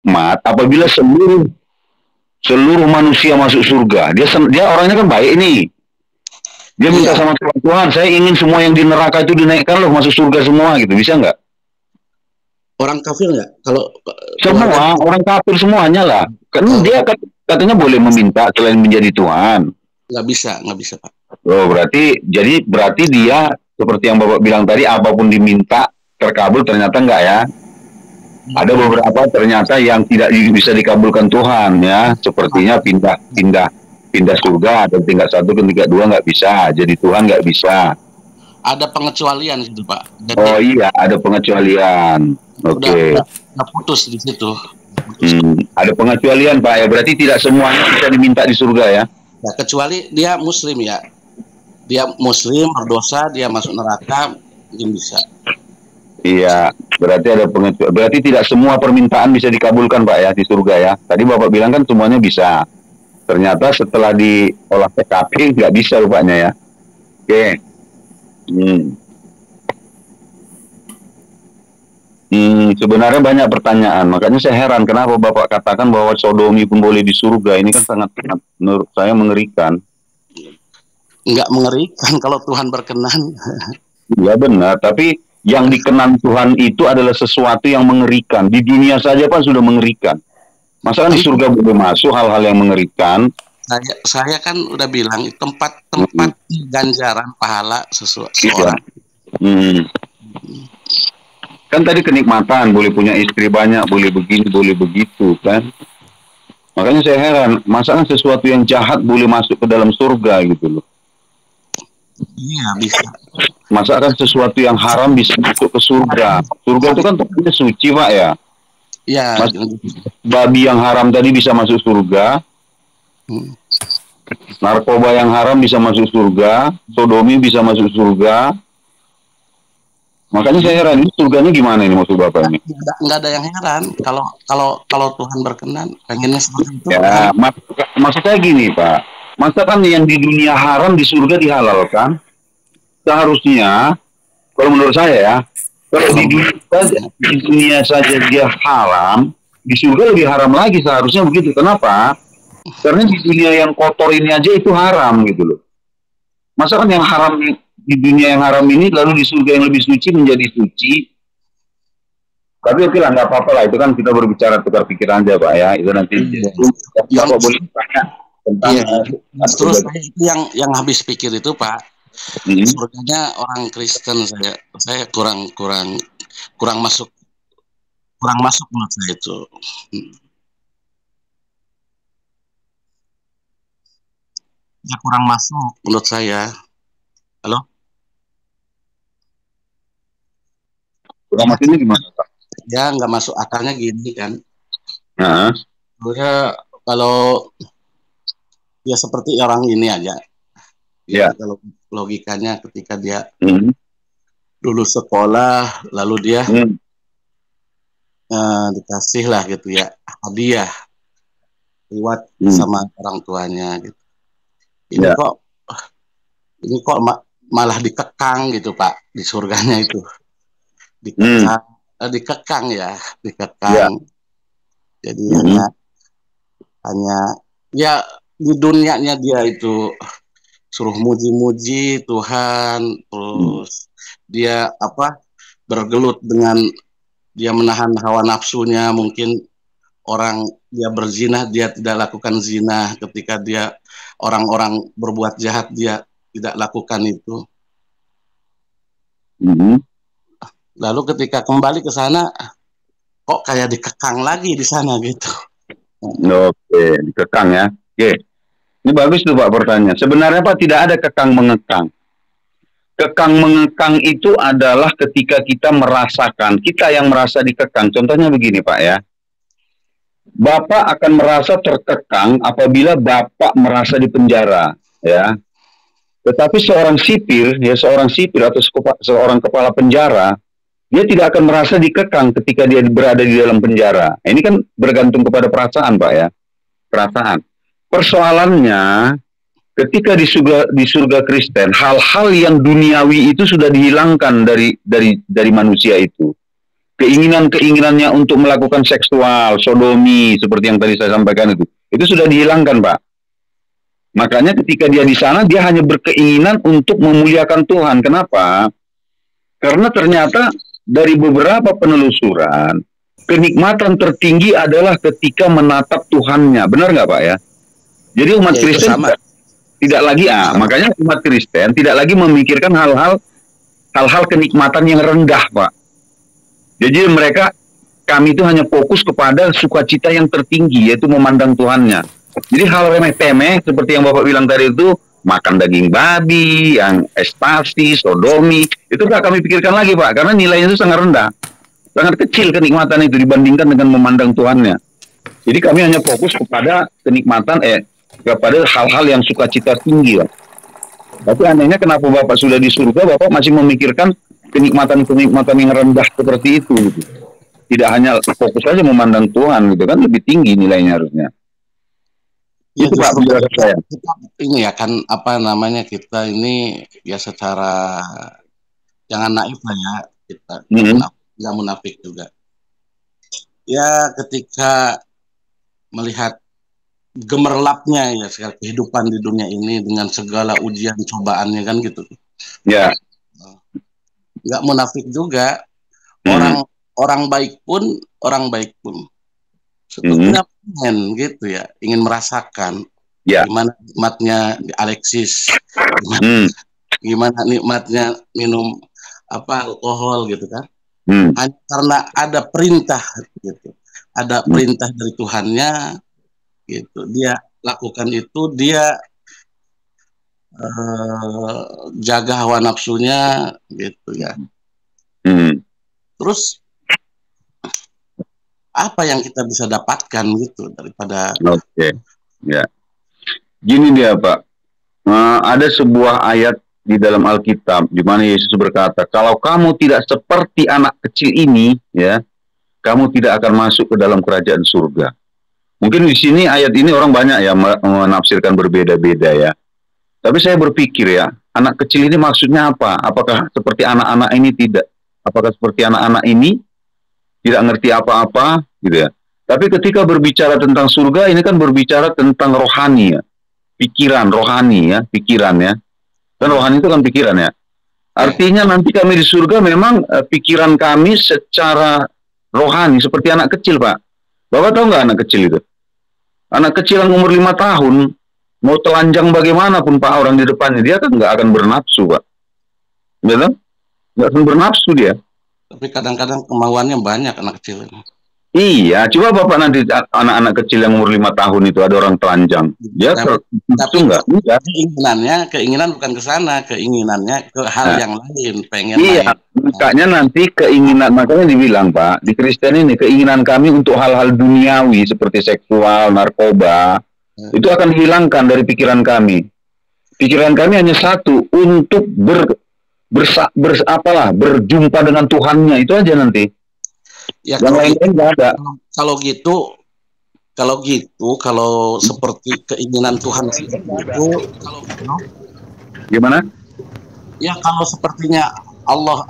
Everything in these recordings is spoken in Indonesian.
nikmat apabila seluruh manusia masuk surga. Dia orangnya kan baik ini. Dia minta sama Tuhan, saya ingin semua yang di neraka itu dinaikkan loh, masuk surga semua gitu. Bisa nggak? Orang kafir nggak? Kalau semua orang kafir semuanya lah. Kan dia katanya boleh meminta selain menjadi Tuhan. Nggak bisa Pak. Oh, berarti dia seperti yang Bapak bilang tadi, apapun diminta terkabul, ternyata enggak ya. Ada beberapa ternyata yang tidak bisa dikabulkan Tuhan ya, sepertinya pindah surga atau tingkat 1 ke tingkat 2 nggak bisa, jadi Tuhan nggak bisa. Ada pengecualian gitu Pak. Jadi, oh iya, ada pengecualian. Oke. Udah putus di situ. Ada pengecualian Pak ya, berarti tidak semuanya bisa diminta di surga ya. Ya, kecuali dia Muslim ya. Dia Muslim berdosa, dia masuk neraka, mungkin bisa. Iya, berarti tidak semua permintaan bisa dikabulkan Pak ya di surga ya. Tadi Bapak bilang kan semuanya bisa. Ternyata setelah diolah TKP nggak bisa rupanya ya. Oke. Sebenarnya banyak pertanyaan, makanya saya heran kenapa Bapak katakan bahwa sodomi pun boleh di surga. Ini kan sangat menurut saya mengerikan. Nggak mengerikan kalau Tuhan berkenan. Ya benar, tapi yang dikenan Tuhan itu adalah sesuatu yang mengerikan. Di dunia saja Pak sudah mengerikan. Masa kan di surga boleh masuk hal-hal yang mengerikan? Saya kan udah bilang tempat ganjaran pahala seseorang. Kan tadi kenikmatan, boleh punya istri banyak, boleh begini, boleh begitu kan. Makanya saya heran, masa kan sesuatu yang jahat boleh masuk ke dalam surga gitu loh. Iya bisa. Masa kan sesuatu yang haram bisa masuk ke surga. Surga itu kan tempatnya suci Pak ya. Iya. Babi yang haram tadi bisa masuk surga. Narkoba yang haram bisa masuk surga. Sodomi bisa masuk surga. Makanya saya heran, ini surganya gimana ini maksud Bapak ini? Nggak ada yang heran. Kalau Tuhan berkenan, pengennya seperti itu. Ya, maksud saya gini Pak. Masa kan yang di dunia haram di surga dihalalkan? Seharusnya, kalau menurut saya ya, kalau di dunia saja dia haram, di surga lebih haram lagi seharusnya begitu. Kenapa? Karena di dunia yang kotor ini aja itu haram gitu loh. Masa kan yang haram di dunia yang haram ini lalu di surga yang lebih suci menjadi suci? Tapi oke lah, nggak apa-apa lah, itu kan kita berbicara tukar pikiran aja Pak ya. Itu nanti Bapak boleh tanya tentang terus itu yang habis pikir itu Pak. Surganya orang Kristen, saya kurang masuk menurut saya itu. Ya kurang masuk menurut saya. Halo? Kurang masuk ini gimana Pak? Ya nggak masuk akalnya gini kan. Sebenarnya kalau ya seperti orang ini aja. Ya. Kalau logikanya ketika dia dulu sekolah, lalu dia dikasih lah gitu ya hadiah lewat sama orang tuanya gitu. Ini kok malah dikekang gitu Pak di surganya itu. Dikekang ya. Jadi hanya ya di dunianya dia itu suruh muji-muji Tuhan, terus dia bergelut dengan dia menahan hawa nafsunya. Mungkin orang dia berzina, dia tidak lakukan zina. Ketika dia orang-orang berbuat jahat, dia tidak lakukan itu. Lalu ketika kembali ke sana, kok kayak dikekang lagi di sana gitu. Oke, dikekang ya. Oke. Ini bagus tuh Pak pertanyaan. Sebenarnya Pak tidak ada kekang mengekang. Kekang mengekang itu adalah ketika kita merasakan, kita yang merasa dikekang. Contohnya begini Pak ya. Bapak akan merasa terkekang apabila Bapak merasa dipenjara, ya. Tetapi seorang sipir atau seorang kepala penjara, dia tidak akan merasa dikekang ketika dia berada di dalam penjara. Ini kan bergantung kepada perasaan Pak ya. Perasaan. Persoalannya ketika di surga Kristen, hal-hal yang duniawi itu sudah dihilangkan dari manusia itu. keinginannya untuk melakukan seksual, sodomi, seperti yang tadi saya sampaikan itu sudah dihilangkan, Pak. Makanya ketika dia di sana, dia hanya berkeinginan untuk memuliakan Tuhan. Kenapa? Karena ternyata dari beberapa penelusuran, kenikmatan tertinggi adalah ketika menatap Tuhannya. Benar nggak, Pak ya? Jadi umat Kristen tidak lagi, makanya umat Kristen tidak lagi memikirkan hal-hal kenikmatan yang rendah, Pak. Jadi kami itu hanya fokus kepada sukacita yang tertinggi, yaitu memandang Tuhannya. Jadi hal remeh-temeh seperti yang Bapak bilang tadi itu, makan daging babi, yang ekstasi, sodomi, itu tidak kami pikirkan lagi, Pak, karena nilainya itu sangat rendah. Sangat kecil kenikmatan itu dibandingkan dengan memandang Tuhannya. Jadi kami hanya fokus kepada kenikmatan, kepada hal-hal yang sukacita tinggi, Pak. Tapi anehnya kenapa Bapak sudah di surga, Bapak masih memikirkan kenikmatan yang rendah seperti itu, gitu. Tidak hanya fokus saja memandang Tuhan, gitu kan, lebih tinggi nilainya harusnya. Ya, itu Pak, kita ini ya kan, apa namanya, kita ini ya secara jangan naif lah ya, kita nggak munafik juga. Ya ketika melihat gemerlapnya ya segala kehidupan di dunia ini dengan segala ujian cobaannya kan gitu. Ya. Nggak munafik juga, orang baik pun sebetulnya pengen gitu ya, ingin merasakan gimana nikmatnya Alexis, gimana nikmatnya minum alkohol gitu kan. Hanya karena ada perintah gitu, ada perintah dari Tuhannya gitu, dia lakukan itu, dia jaga hawa nafsunya gitu ya. Terus apa yang kita bisa dapatkan gitu daripada ya. Gini dia, Pak, ada sebuah ayat di dalam Alkitab di mana Yesus berkata, kalau kamu tidak seperti anak kecil ini, ya, kamu tidak akan masuk ke dalam kerajaan surga. Mungkin di sini ayat ini orang banyak ya menafsirkan berbeda-beda ya. Tapi saya berpikir ya, anak kecil ini maksudnya apa? Apakah seperti anak-anak ini? Tidak. Apakah seperti anak-anak ini tidak ngerti apa-apa gitu ya. Tapi ketika berbicara tentang surga, ini kan berbicara tentang rohani ya. Pikiran, rohani ya, pikiran ya. Dan rohani itu kan pikiran ya. Artinya nanti kami di surga memang pikiran kami secara rohani seperti anak kecil, Pak. Bapak tahu nggak anak kecil itu? Anak kecil yang umur 5 tahun, mau telanjang bagaimanapun Pak orang di depannya, dia kan nggak akan bernafsu, Pak. Gitu? Nggak akan bernafsu dia. Tapi kadang-kadang kemauannya banyak anak kecil. Iya, coba Bapak nanti anak-anak kecil yang umur 5 tahun itu ada orang telanjang. Dia tapi enggak? Keinginan bukan ke sana, keinginannya ke hal yang lain, pengen main. Makanya nanti makanya dibilang Pak, di Kristen ini keinginan kami untuk hal-hal duniawi seperti seksual, narkoba, itu akan dihilangkan dari pikiran kami. Pikiran kami hanya satu, untuk berjumpa dengan Tuhannya, itu aja nanti. Ya, kalau seperti keinginan Tuhan itu, gimana? Ya kalau sepertinya Allah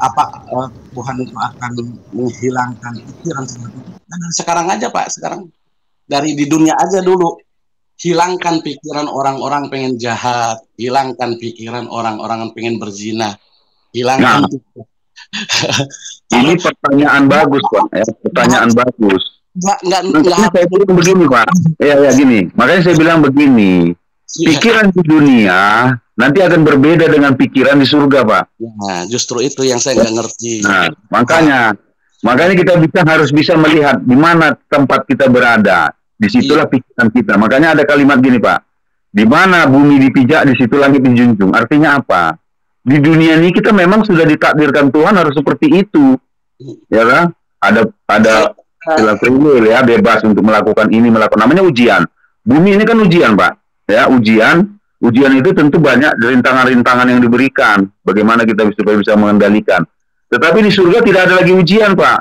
Tuhan itu akan menghilangkan pikiran seperti itu. Dan sekarang aja Pak, sekarang dari di dunia aja dulu, hilangkan pikiran orang-orang pengen jahat, hilangkan pikiran orang-orang pengen berzina, hilangkan. Ini pertanyaan bagus, Pak. Ya, pertanyaan bagus. Makanya saya bilang begini, Pak. Ya gini. Makanya saya bilang begini. Pikiran di dunia nanti akan berbeda dengan pikiran di surga, Pak. Nah, justru itu yang saya nggak ngerti. Nah, makanya kita harus bisa melihat di mana tempat kita berada. Disitulah pikiran kita. Makanya ada kalimat gini, Pak. Di mana bumi dipijak, di situ langit dijunjung. Artinya apa? Di dunia ini kita memang sudah ditakdirkan Tuhan harus seperti itu, ya kan? Ada istilah free will ya, bebas untuk melakukan ini, namanya ujian. Bumi ini kan ujian, Pak. Ya, ujian itu tentu banyak rintangan-rintangan yang diberikan. Bagaimana kita bisa mengendalikan. Tetapi di surga tidak ada lagi ujian, Pak.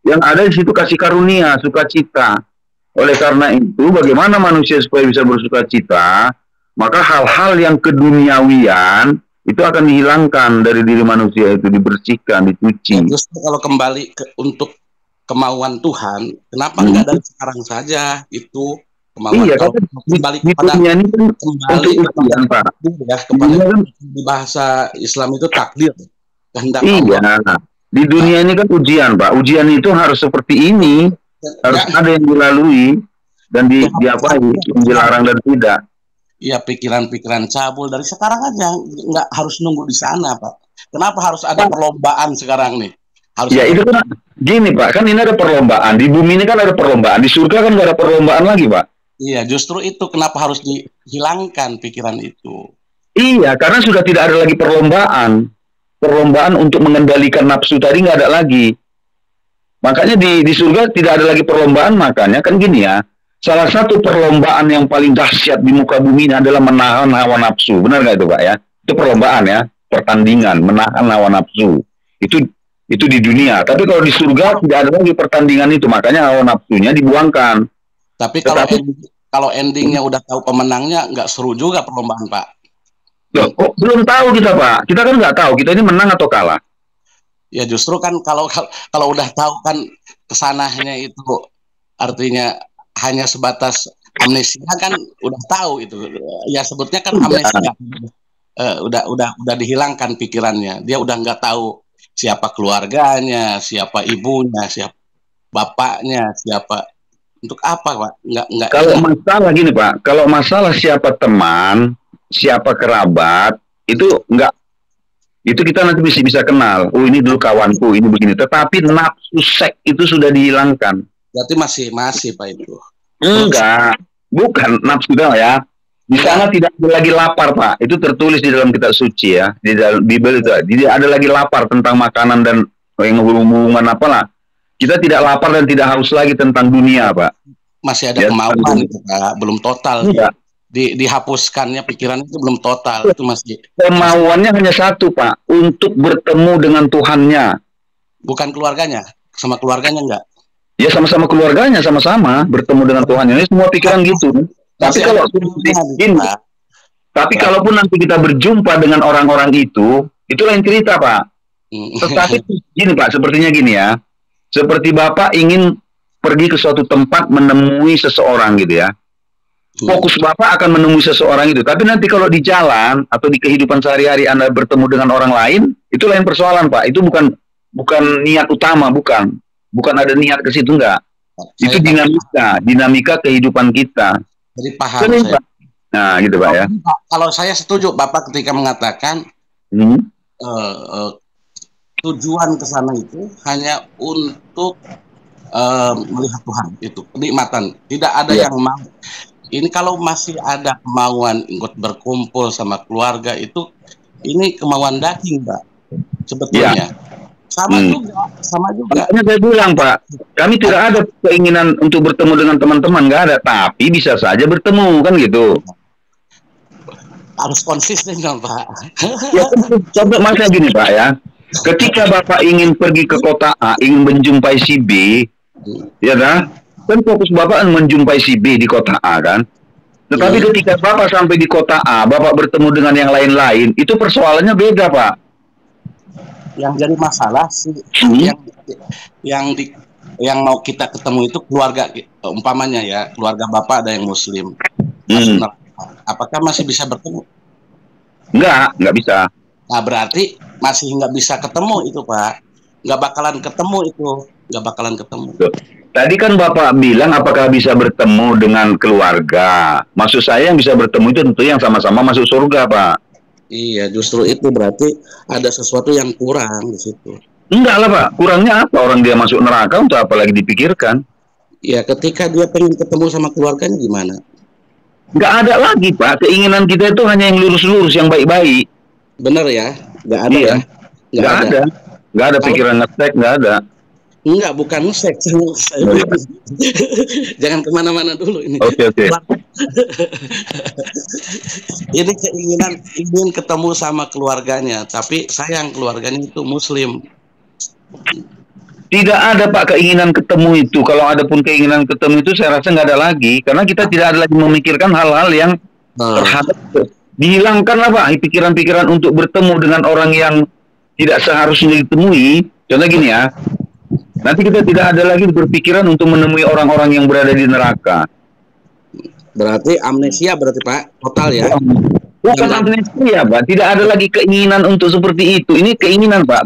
Yang ada di situ kasih karunia, sukacita. Oleh karena itu, bagaimana manusia supaya bisa bersukacita? Maka hal-hal yang keduniawian itu akan dihilangkan dari diri manusia, itu dibersihkan, dicuci. Justru kalau kembali untuk kemauan Tuhan, kenapa nggak dari sekarang saja itu kemauan? Iya, Kalau di, kembali di kepada dunia ini kan kembali untuk kepada ujian, Pak. ya, Di kepada dunia kan, di bahasa Islam itu takdir, kehendak iya, Allah. di Nah, dunia ini kan ujian, Pak. Ujian itu harus seperti ini, harus ya, ada yang dilalui dan ya, diapai, yang dilarang dan tidak. ya pikiran-pikiran cabul dari sekarang aja, nggak harus nunggu di sana, Pak. Kenapa harus ada perlombaan sekarang nih? Harus Ya ada itu kan gini Pak, kan ini ada perlombaan. Di bumi ini kan ada perlombaan. Di surga kan nggak ada perlombaan lagi Pak. iya, justru itu kenapa harus dihilangkan pikiran itu. Iya, karena sudah tidak ada lagi perlombaan. Perlombaan untuk mengendalikan nafsu tadi nggak ada lagi. Makanya di surga tidak ada lagi perlombaan. Makanya kan gini ya, salah satu perlombaan yang paling dahsyat di muka bumi ini adalah menahan hawa nafsu. Benar nggak itu Pak ya? Itu perlombaan ya, pertandingan menahan hawa nafsu. Itu di dunia. Tapi kalau di surga tidak ada lagi pertandingan itu. Makanya hawa nafsunya dibuangkan. Tapi Tetapi kalau endingnya udah tahu pemenangnya, nggak seru juga perlombaan, Pak. loh, kok belum tahu kita Pak. Kita kan nggak tahu kita ini menang atau kalah. Ya justru kan kalau udah tahu kan kesananya itu artinya hanya sebatas amnesia kan udah tahu itu. Ya sebutnya kan amnesia. Udah dihilangkan pikirannya. Dia udah nggak tahu siapa keluarganya, siapa ibunya, siapa bapaknya, siapa untuk apa, Pak? Nggak Kalau ingat. masalah gini Pak, kalau masalah siapa teman, siapa kerabat, itu nggak, itu kita nanti bisa kenal. Oh ini dulu kawanku, ini begini. Tetapi nafsu seks itu sudah dihilangkan. Berarti masih Pak itu. Enggak, bukan nafsu dah ya. Di sana tidak ada lagi lapar Pak. Itu tertulis di dalam kitab suci ya, di dalam Bible itu. Jadi ada lagi lapar tentang makanan dan yang hubungan apalah. Kita tidak lapar dan tidak haus lagi tentang dunia Pak. Masih ada Ya, kemauan itu, Pak. Belum total. enggak. Dihapuskannya pikiran itu belum total. Itu masih Kemauannya hanya satu Pak, untuk bertemu dengan Tuhannya. bukan keluarganya, sama keluarganya enggak. Ya sama-sama keluarganya, sama-sama bertemu dengan Tuhan. Ini semua pikiran gitu. Tapi Masih kalau ada kemauan, gini, Pak. tapi kalaupun nanti kita berjumpa dengan orang-orang itu lain cerita Pak. Tetapi gini Pak, sepertinya gini ya. Seperti Bapak ingin pergi ke suatu tempat menemui seseorang gitu ya. Fokus Bapak akan menemui seseorang itu. Tapi nanti kalau di jalan atau di kehidupan sehari-hari Anda bertemu dengan orang lain, itu lain persoalan Pak. Itu bukan niat utama, bukan. Bukan ada niat ke situ enggak. Itu dinamika kehidupan kita. Jadi paham saya. Nah, gitu Pak ya. Kalau saya setuju Bapak ketika mengatakan tujuan ke sana itu hanya untuk melihat Tuhan, itu kenikmatan. Tidak ada yang mau. Ini kalau masih ada kemauan ikut berkumpul sama keluarga itu, ini kemauan daging, Pak. Sebetulnya. Sama juga. Makanya saya bilang Pak, kami tidak ada keinginan untuk bertemu dengan teman-teman, nggak ada. Tapi bisa saja bertemu kan gitu. Harus konsisten kan Pak. Ya, coba maksudnya gini Pak ya. Ketika Bapak ingin pergi ke kota A, ingin menjumpai si B, ya kan? Kan fokus Bapak menjumpai si B di kota A kan. Tetapi ketika Bapak sampai di kota A, Bapak bertemu dengan yang lain-lain, itu persoalannya beda Pak. Yang jadi masalah sih yang mau kita ketemu itu keluarga, umpamanya ya keluarga Bapak ada yang Muslim. Apakah masih bisa bertemu? Nggak bisa. Nah berarti masih nggak bisa ketemu itu Pak. Nggak bakalan ketemu itu, nggak bakalan ketemu. Tadi kan Bapak bilang apakah bisa bertemu dengan keluarga. Maksud saya yang bisa bertemu itu tentu yang sama-sama masuk surga Pak. Iya, justru itu berarti ada sesuatu yang kurang di situ. Enggak lah Pak, kurangnya apa? Orang dia masuk neraka untuk apa lagi dipikirkan? Ya ketika dia pengen ketemu sama keluarganya gimana? Nggak ada lagi Pak, keinginan kita itu hanya yang lurus-lurus, yang baik-baik. Bener ya? Nggak ada ya? Nggak ada. Nggak ada pikiran ngetek, nggak ada. Enggak, bukan seks. Jangan kemana-mana dulu ini. Oke. Ini keinginan ingin ketemu sama keluarganya, tapi sayang keluarganya itu Muslim. Tidak ada Pak keinginan ketemu itu. Kalau ada pun keinginan ketemu itu saya rasa nggak ada lagi. Karena kita tidak ada lagi memikirkan hal-hal yang terhadap. Dihilangkanlah Pak pikiran-pikiran untuk bertemu dengan orang yang tidak seharusnya ditemui. Contoh gini ya. Nanti kita tidak ada lagi berpikiran untuk menemui orang-orang yang berada di neraka. Berarti amnesia berarti Pak, total ya. Bukan amnesia Pak, tidak ada lagi keinginan untuk seperti itu. Ini keinginan Pak,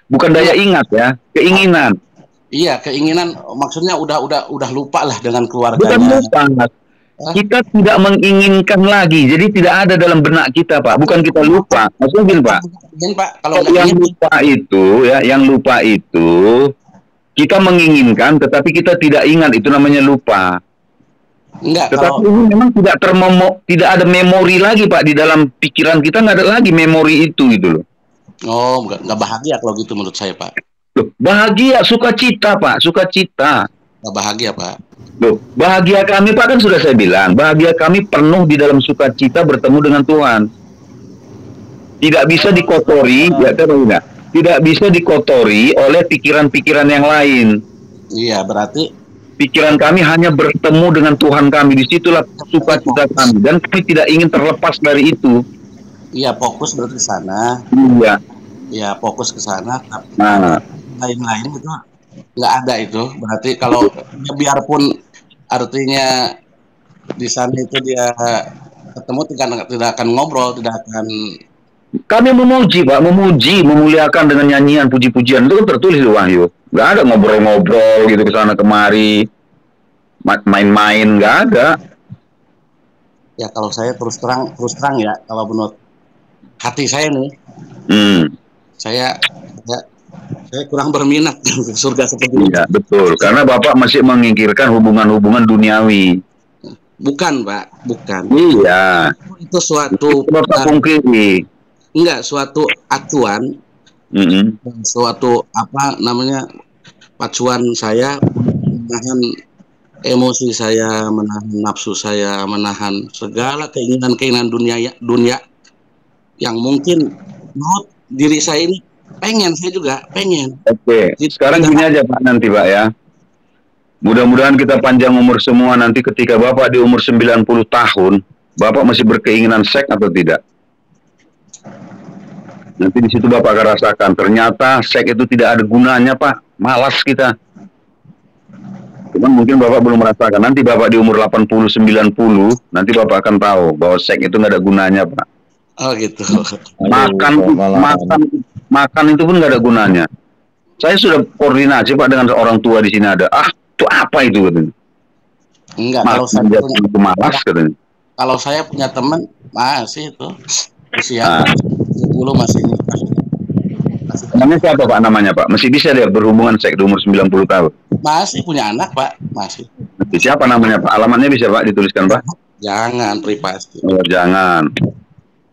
bukan daya ingat ya, keinginan. Iya, keinginan maksudnya udah lupa lah dengan keluarganya. Bukan lupa, kita tidak menginginkan lagi, jadi tidak ada dalam benak kita Pak. Bukan kita lupa, maksudnya gini Pak. Kalau yang lupa itu ya, yang lupa itu kita menginginkan, tetapi kita tidak ingat, itu namanya lupa. Enggak, tetapi ini memang tidak ada memori lagi Pak di dalam pikiran kita, nggak ada lagi memori itu gitu loh. Oh, nggak bahagia kalau gitu menurut saya Pak. Loh, bahagia, sukacita Pak, sukacita. Nggak bahagia Pak. Loh, bahagia kami Pak kan sudah saya bilang, bahagia kami penuh di dalam sukacita bertemu dengan Tuhan. Tidak bisa dikotori, ya kan? Tidak bisa dikotori oleh pikiran-pikiran yang lain. Iya, berarti pikiran kami hanya bertemu dengan Tuhan kami. Disitulah sukacita kami, dan kami tidak ingin terlepas dari itu. Iya, fokus berarti ke sana. Iya. Iya, fokus ke sana. Tapi lain-lain itu nggak ada itu. Berarti kalau ya biarpun artinya di sana itu dia ketemu tidak akan ngobrol, tidak akan. Kami memuji Pak, memuliakan dengan nyanyian, puji-pujian. Itu kan tertulis di Wahyu. Nggak ada ngobrol-ngobrol gitu ke sana kemari, main-main, nggak ada. Ya kalau saya terus terang ya, kalau menurut hati saya nih, saya kurang berminat ke surga seperti itu. Iya betul, karena Bapak masih mengingkirkan hubungan-hubungan duniawi. Bukan Pak, bukan. Iya. Itu suatu Bapak pungkiri. Enggak, suatu acuan, suatu apa namanya pacuan saya menahan emosi saya, menahan nafsu saya, menahan segala keinginan dunia yang mungkin menurut diri saya ini saya juga pengen. Oke, sekarang gini aja Pak nanti Pak ya. Mudah-mudahan kita panjang umur semua, nanti ketika Bapak di umur 90 tahun, Bapak masih berkeinginan seks atau tidak? Nanti di situ Bapak akan rasakan, ternyata seks itu tidak ada gunanya Pak, malas kita. Cuman mungkin Bapak belum merasakan, nanti Bapak di umur 80-90, nanti Bapak akan tahu bahwa seks itu nggak ada gunanya Pak. Oh gitu. Makan itu pun nggak ada gunanya. Saya sudah koordinasi Pak dengan orang tua di sini ada, itu apa itu katanya? Enggak, katanya. Kalau saya punya teman, masih itu usia 10 masih nikah. Namanya siapa Pak namanya Pak? Masih bisa dia berhubungan seks di umur 90 tahun? Masih punya anak Pak, masih. Siapa namanya Pak? Alamatnya bisa Pak dituliskan Pak? Jangan, privasi. Oh, jangan.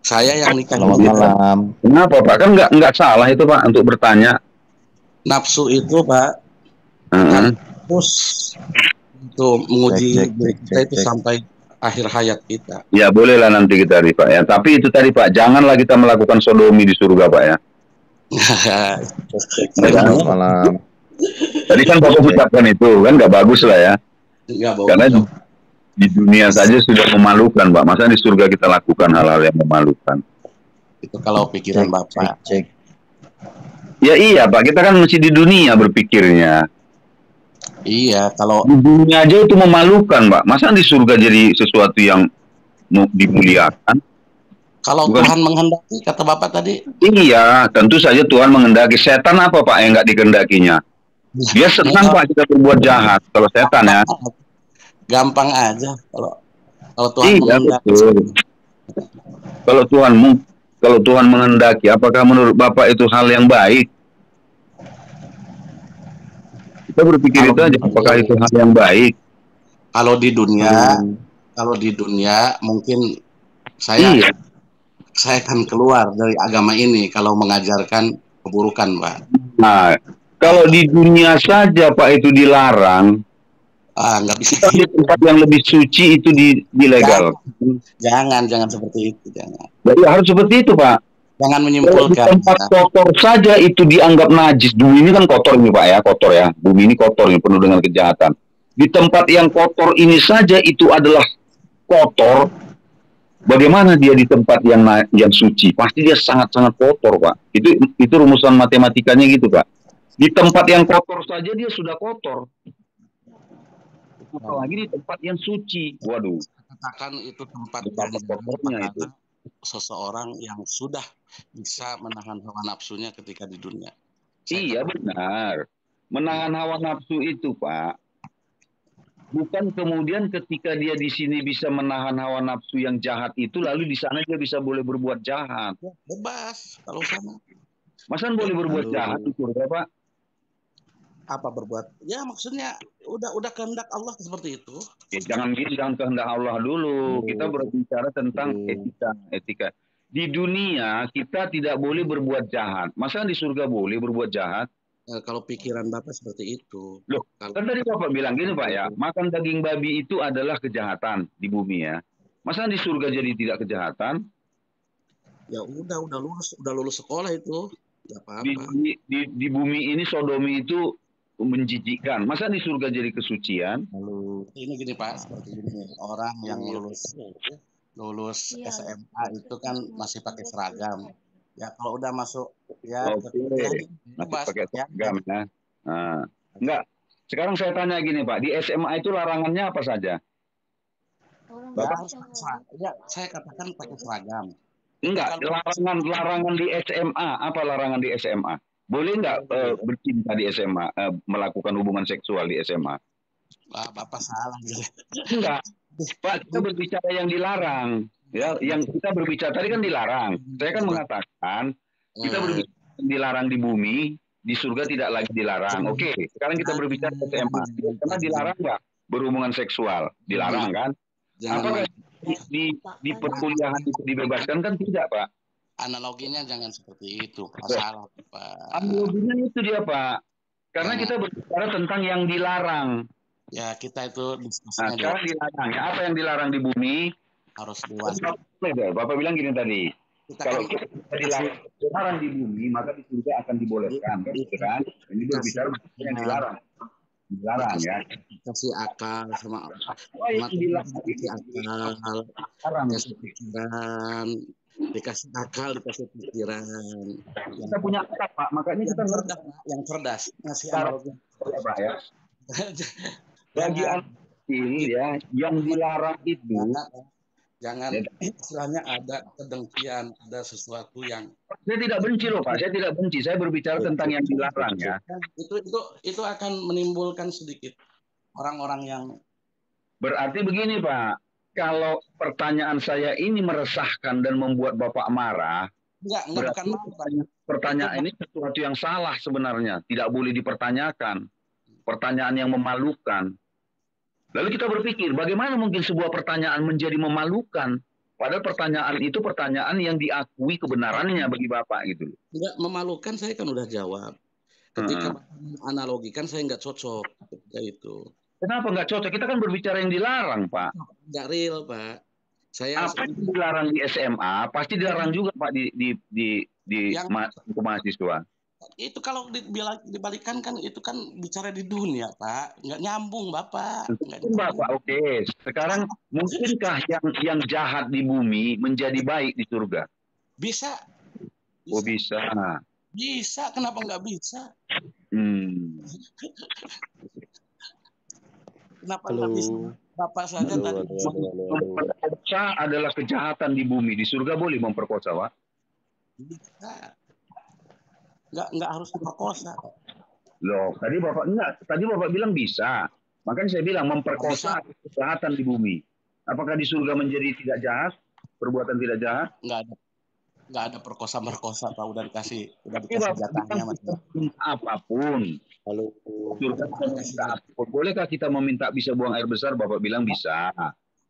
Saya yang nikah. Selamat malam. Kenapa Pak? Kan nggak salah itu Pak untuk bertanya. Nafsu itu Pak, terus untuk menguji kita itu sampai akhir hayat kita. Ya bolehlah nanti kita Pak ya. Tapi itu tadi Pak, janganlah kita melakukan sodomi di surga Pak ya. Selamat malam. Tadi kan Bapak ucapkan itu kan nggak bagus lah ya. Karena di dunia saja sudah memalukan Pak. Masa di surga kita lakukan hal-hal yang memalukan? Itu kalau pikiran Bapak. Ya iya Pak, kita kan masih di dunia berpikirnya. Iya, kalau di dunia aja itu memalukan Pak. Masa di surga jadi sesuatu yang dimuliakan? Kalau Tuhan menghendaki, kata Bapak tadi. Iya, tentu saja Tuhan menghendaki. Setan apa Pak yang nggak dikendakinya? Dia senang Pak kita berbuat jahat. Kalau setan ya. Gampang aja kalau Tuhan menghendaki. Kalau Tuhan menghendaki, apakah menurut Bapak itu hal yang baik? Kita berpikir itu aja, apakah itu hal yang baik? Kalau di dunia mungkin saya akan keluar dari agama ini kalau mengajarkan keburukan Pak. Nah, kalau di dunia saja Pak itu dilarang, nggak bisa. Di tempat yang lebih suci itu dilegal. Jangan seperti itu, jangan. Jadi harus seperti itu Pak. Jangan menyimpulkan. Di tempat kotor saja itu dianggap najis. Bumi ini kan kotor ini Pak ya, kotor ya. Bumi ini kotor, ini penuh dengan kejahatan. Di tempat yang kotor ini saja itu adalah kotor. Bagaimana dia di tempat yang suci? Pasti dia sangat-sangat kotor Pak. Itu rumusan matematikanya gitu Pak. Di tempat yang kotor saja dia sudah kotor. Nah, Apalagi di tempat yang suci. Waduh, katakan itu tempat yang betapa jarang kotornya pada itu. seseorang yang sudah bisa menahan hawa nafsunya ketika di dunia. Saya Iya katakan, benar. Menahan hawa nafsu itu, Pak. Bukan kemudian ketika dia di sini bisa menahan hawa nafsu yang jahat itu, lalu di sana dia bisa boleh berbuat jahat. ya, bebas kalau sana. Masa boleh berbuat jahat di surga, Pak? Apa berbuat? Ya maksudnya udah kehendak Allah seperti itu. Ya, jangan gitu, jangan kehendak Allah dulu. Kita berbicara tentang etika, etika. Di dunia kita tidak boleh berbuat jahat. Masa di surga boleh berbuat jahat? Kalau pikiran Bapak seperti itu. Loh, Kalau kan tadi Bapak bilang gini Pak ya, makan daging babi itu adalah kejahatan di bumi ya. Masa di surga jadi tidak kejahatan? ya udah lulus sekolah itu. Ya Di, apa-apa. di bumi ini sodomi itu menjijikkan. Masa di surga jadi kesucian? Ini gini Pak, seperti ini orang yang lulus lulus SMA itu kan masih pakai seragam. Ya kalau udah masuk ya ke Oke, kuliah masih bebas pakai ya. seragam ya. Nah, enggak. Sekarang saya tanya gini Pak, di SMA itu larangannya apa saja? Ya Bapak harus pakai seragam. Ya saya katakan pakai seragam. Tapi enggak, kalau larangan di SMA, apa larangan di SMA? Boleh enggak bercinta di SMA, melakukan hubungan seksual di SMA? Bapak salah gitu. Enggak, Pak, kita berbicara yang dilarang. Ya, yang kita berbicara tadi kan dilarang. Saya kan mengatakan kita Eh, berbicara yang dilarang di bumi, di surga tidak lagi dilarang. Oke, sekarang kita berbicara SMA. Karena dilarang nggak berhubungan seksual? Dilarang kan? jangan Apakah lagi di perkuliahan itu dibebaskan kan tidak, Pak? analoginya jangan seperti itu. Masalah Pak. Analoginya itu dia, Pak. Karena Jangan. kita berbicara tentang yang dilarang. Ya kita itu Nah, diskusinya sekarang dilarang. Ya, apa yang dilarang di bumi? harus dewasa. Bapak bilang gini tadi, Kita kan kalau kita kasih dilarang di bumi, maka di surga akan di, dibolehkan, kan? di, Gitu kan? Ini dikasih berbicara yang dilarang, dilarang dikasih ya. dikasih akal sama Oh, yang Tuhan dilarang dikasih ini akal, dilarang. dikasih pikiran, dikasih akal, dikasih pikiran yang Kita punya akal, Pak. Makanya yang kita ngerti cerdas, Pak, yang cerdas. Ngasih cara analogi. Pak ya. Bagi Jangan anak kecil gitu. ya, yang dilarang itu, Jangan ya, istilahnya ada kedengkian, ada sesuatu yang saya tidak benci loh, Pak. Saya tidak benci. Saya berbicara tentang yang dilarang ya. itu akan menimbulkan sedikit orang-orang yang Berarti begini, Pak. Kalau pertanyaan saya ini meresahkan dan membuat Bapak marah, enggak bukan berarti malu, Pak. Itu pertanyaan ini sesuatu yang salah sebenarnya. Tidak boleh dipertanyakan. Pertanyaan yang memalukan. Lalu kita berpikir, bagaimana mungkin sebuah pertanyaan menjadi memalukan? Padahal pertanyaan itu pertanyaan yang diakui kebenarannya bagi Bapak gitu. enggak memalukan, saya kan udah jawab. Ketika Hmm. analogikan saya nggak cocok ketika itu. Kenapa nggak cocok? Kita kan berbicara yang dilarang, Pak. Nggak real, Pak. Saya Apa yang dilarang di SMA, pasti dilarang juga, Pak, di yang mahasiswa. itu kalau dibalikan kan itu kan bicara di dunia, Pak. Nggak nyambung, Bapak. Nggak Mungkin nyambung. Bapak, oke. Sekarang mungkinkah yang jahat di bumi menjadi baik di surga? Bisa, Oh bisa, bisa. bisa. Kenapa nggak bisa? Hmm. Kenapa nggak bisa? Bapak saja tadi Memperkosa adalah kejahatan di bumi. Di surga boleh memperkosa, Pak? bisa. Nggak harus diperkosa. Loh, tadi Bapak bilang bisa. Makanya saya bilang Nggak bisa, memperkosa adalah kejahatan di bumi. Apakah di surga menjadi tidak jahat? Perbuatan tidak jahat? nggak ada nggak ada perkosa Pak. Udah Tapi dikasih Bapak jatahnya, bilang Mas. kita minta apapun. Surga kita Dikasih minta apapun. Bolehkah kita meminta bisa buang air besar? Bapak bilang bisa.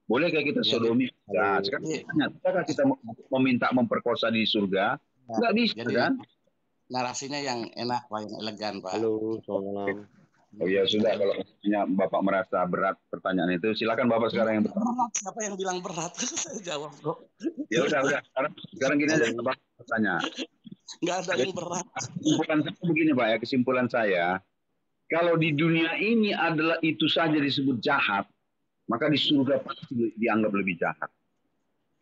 Bolehkah kita ya, sodomi? Bisa. Sekarang jadi, tanya, bisakah kita meminta memperkosa di surga? ya, Nggak bisa jadi kan? narasinya yang enak Pak, yang elegan Pak. Selamat malam. Oh ya sudah, kalau Bapak merasa berat pertanyaan itu, silakan Bapak sekarang yang Berat, siapa yang bilang berat? Saya jawab kok. ya udah. Sekarang gini aja Bapak bertanya. Nggak ada yang berat. Kesimpulan saya begini Pak ya, kesimpulan saya, kalau di dunia ini adalah itu saja disebut jahat, maka di surga pasti dianggap lebih jahat.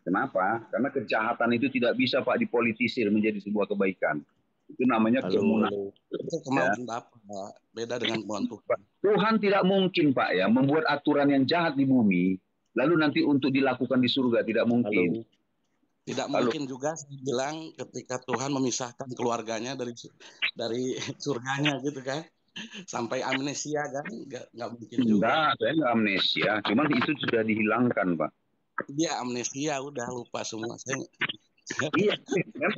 Kenapa? Karena kejahatan itu tidak bisa Pak dipolitisir menjadi sebuah kebaikan. Itu namanya Halo, kemunafik. halo. Itu Ya. kemauan Bapak, beda dengan kemauan Tuhan. Tuhan tidak mungkin Pak ya membuat aturan yang jahat di bumi, lalu nanti untuk dilakukan di surga tidak mungkin. Halo. Tidak Lalu mungkin juga saya bilang ketika Tuhan memisahkan keluarganya dari surganya gitu kan, sampai amnesia kan, nggak mungkin juga. enggak, saya enggak amnesia, cuman itu sudah dihilangkan Pak. Dia amnesia udah lupa semua. Saya Iya,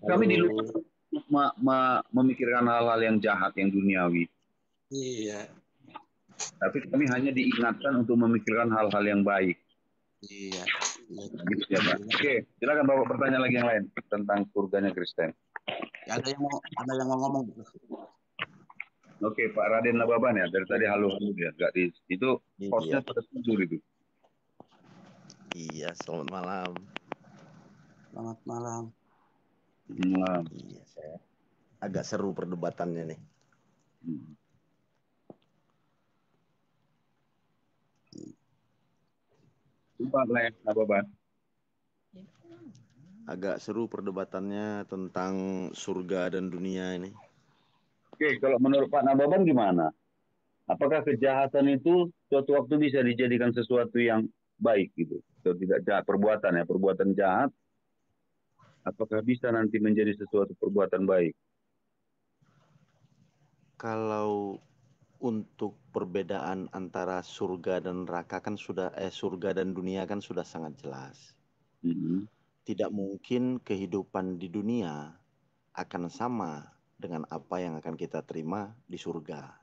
kami di luar Halo. memikirkan hal-hal yang jahat, yang duniawi. iya, Tapi kami hanya diingatkan untuk memikirkan hal-hal yang baik. iya. Nah, gitu ya Pak. Oke, silakan Bapak bertanya lagi yang lain tentang surganya Kristen. Ada yang mau ngomong gitu. Oke, Pak Raden Nababan ya, dari tadi halo-halo ya, nggak di itu hostnya Iya, pada tidur itu. iya, selamat malam. Selamat malam. Nah, Iya, saya agak seru perdebatannya nih. hmm. Pak Nababan. Agak seru perdebatannya tentang surga dan dunia ini. Oke, kalau menurut Pak Nababan gimana? Apakah kejahatan itu suatu waktu bisa dijadikan sesuatu yang baik gitu? Atau tidak jahat, perbuatan ya, perbuatan jahat, apakah bisa nanti menjadi sesuatu perbuatan baik? Kalau untuk perbedaan antara surga dan neraka kan surga dan dunia kan sudah sangat jelas. Hmm. Tidak mungkin kehidupan di dunia akan sama dengan apa yang akan kita terima di surga.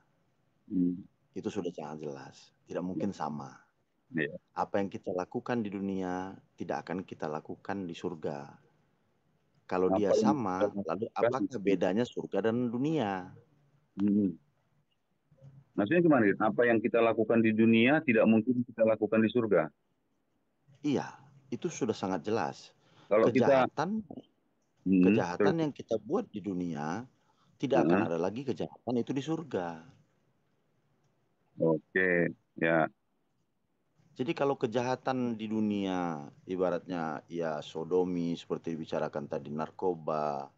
Hmm. Itu sudah sangat jelas. Tidak mungkin sama. Ya. Apa yang kita lakukan di dunia tidak akan kita lakukan di surga. Kalau dia Apa yang kita sama, lalu lakukan apakah itu? bedanya surga dan dunia? Hmm. Maksudnya gimana? Apa yang kita lakukan di dunia tidak mungkin kita lakukan di surga. Iya, itu sudah sangat jelas. Kalau kita, Kejahatan, terus, kejahatan yang kita buat di dunia tidak akan uh, ada lagi kejahatan itu di surga. oke, ya, Jadi kalau kejahatan di dunia ibaratnya ya sodomi seperti dibicarakan tadi narkoba,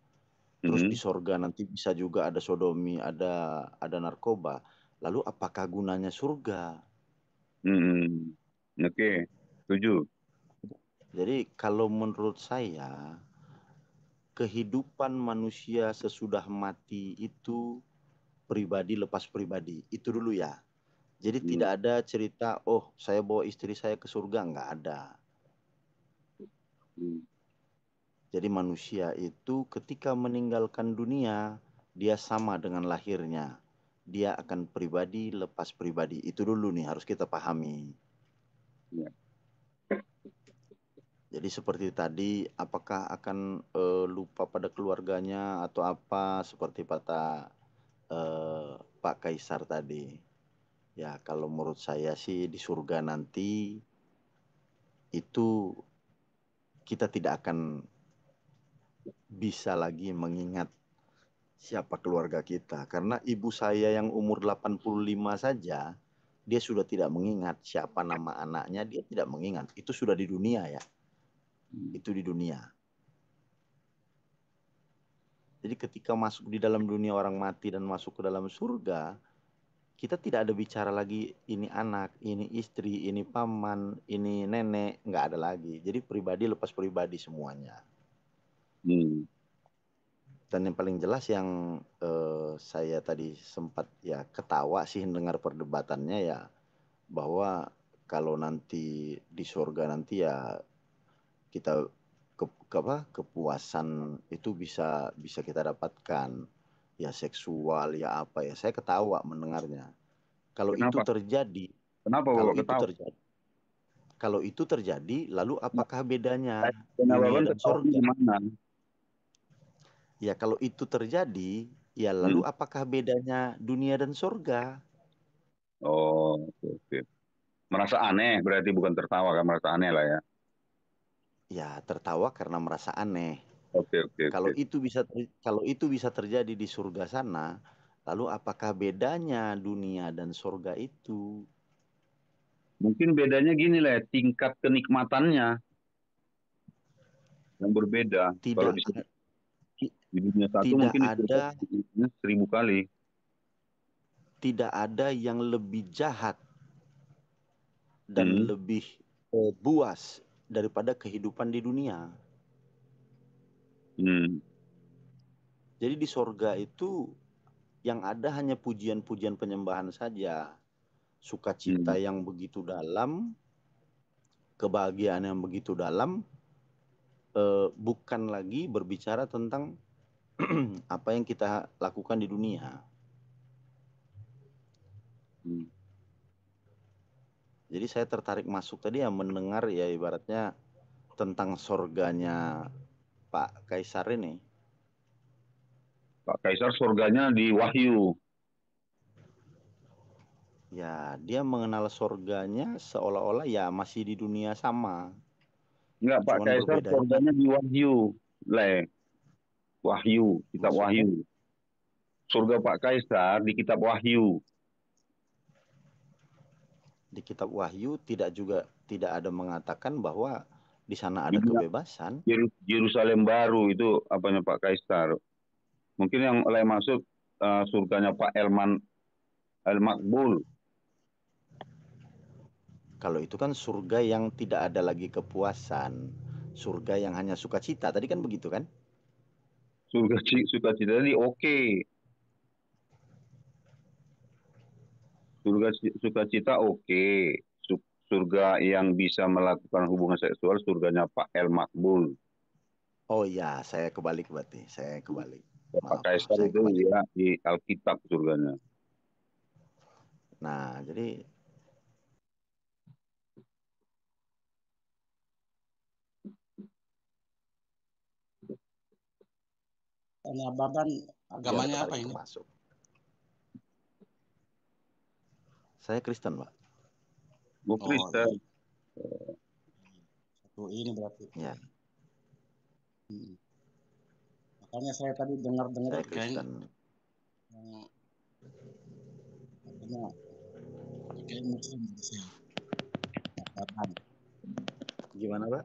terus di hmm, sorga nanti bisa juga ada sodomi, ada narkoba. Lalu apakah gunanya surga? hmm, oke, setuju. Jadi kalau menurut saya kehidupan manusia sesudah mati itu pribadi lepas pribadi. Itu dulu ya. Jadi Hmm, tidak ada cerita, oh saya bawa istri saya ke surga, nggak ada. hmm. Jadi manusia itu ketika meninggalkan dunia, dia sama dengan lahirnya. Dia akan pribadi lepas pribadi. Itu dulu nih harus kita pahami. Ya. Jadi seperti tadi, apakah akan lupa pada keluarganya atau apa seperti kata Pak Kaisar tadi. Ya kalau menurut saya sih di surga nanti itu kita tidak akan bisa lagi mengingat siapa keluarga kita. Karena ibu saya yang umur 85 saja, dia sudah tidak mengingat siapa nama anaknya, dia tidak mengingat. Itu sudah di dunia ya, Hmm. itu di dunia. Jadi ketika masuk di dalam dunia orang mati dan masuk ke dalam surga, kita tidak ada bicara lagi ini anak, ini istri, ini paman, ini nenek, nggak ada lagi. Jadi pribadi lepas pribadi semuanya. Hmm. Dan yang paling jelas yang saya tadi sempat ya ketawa sih dengar perdebatannya ya bahwa kalau nanti di surga nanti ya kita kepuasan itu bisa bisa kita dapatkan ya seksual ya apa ya saya ketawa mendengarnya. Kalau itu Kenapa? terjadi, Kenapa kalau Bapak itu ketawa? terjadi, kalau itu terjadi, lalu apakah bedanya dunia Nababan dan ketawanya surga? gimana? Ya kalau itu terjadi, ya lalu Hmm. apakah bedanya dunia dan surga? Oh, oke, oke. Merasa aneh berarti bukan tertawa kan, merasa aneh lah ya. Ya tertawa karena merasa aneh. Oke, oke, Kalau oke. kalau itu bisa terjadi di surga sana, lalu apakah bedanya dunia dan surga itu? Mungkin bedanya gini lah ya, tingkat kenikmatannya yang berbeda. Kalau Tidak di Di dunia satu tidak mungkin di surga ada 1000 kali. tidak ada yang lebih jahat dan Hmm. lebih buas daripada kehidupan di dunia. Hmm. Jadi di sorga itu yang ada hanya pujian-pujian penyembahan saja, sukacita Hmm. yang begitu dalam, kebahagiaan yang begitu dalam, bukan lagi berbicara tentang apa yang kita lakukan di dunia. Hmm. Jadi saya tertarik masuk tadi ya, mendengar ya ibaratnya tentang sorganya Pak Kaisar ini. Pak Kaisar surganya di Wahyu. Ya, dia mengenal sorganya seolah-olah ya masih di dunia sama. Enggak, Pak Cuman Kaisar berbedanya surganya di Wahyu. Wahyu, kitab maksudnya Wahyu. Surga Pak Kaisar di kitab Wahyu. di kitab Wahyu tidak ada mengatakan bahwa di sana ada Dibilang kebebasan. Yerusalem baru itu apanya Pak Kaisar. Mungkin yang oleh maksud surganya Pak El Makbul. Kalau itu kan surga yang tidak ada lagi kepuasan, surga yang hanya sukacita. Tadi kan begitu kan? Surga sukacita tadi oke. Surga sukacita oke. Surga yang bisa melakukan hubungan seksual surganya Pak El Makbul. Oh ya, saya kebalik berarti. Saya kebalik. Pak Maaf, maaf, Kaisar saya itu kebalik. ya di Alkitab surganya. Nah, jadi Tanya Baban, dia agamanya apa tertarik ini? untuk masuk. Saya Kristen, Pak. Gue Oh iya, Kristen. satu ini berarti. Ya, Hmm. Makanya saya tadi dengar-dengar saya kayaknya Kristen. yang katanya kayak Muslim gitu saya. Baban. Gimana, Pak?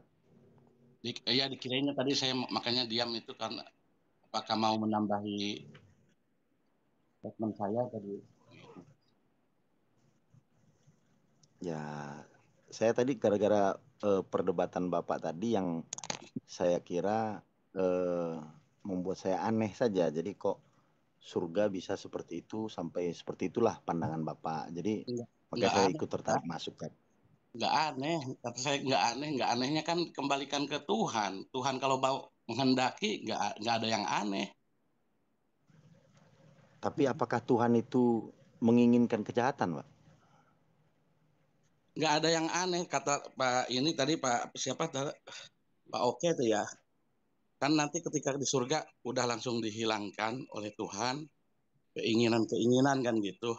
Ya dikirainnya tadi saya makanya diam itu karena apakah mau menambahi statement saya tadi. Gitu. Ya, saya tadi gara-gara perdebatan Bapak tadi yang saya kira membuat saya aneh saja. Jadi kok surga bisa seperti itu, sampai seperti itulah pandangan Bapak. Jadi Enggak, makanya enggak saya aneh, ikut tertarik masuk kan. enggak aneh. Kata saya enggak anehnya kan kembalikan ke Tuhan. Tuhan kalau mau menghendaki enggak ada yang aneh. Tapi apakah Tuhan itu menginginkan kejahatan, Pak? Enggak ada yang aneh kata Pak ini tadi Pak siapa Pak Oke itu ya. Kan nanti ketika di surga udah langsung dihilangkan oleh Tuhan keinginan-keinginan kan gitu.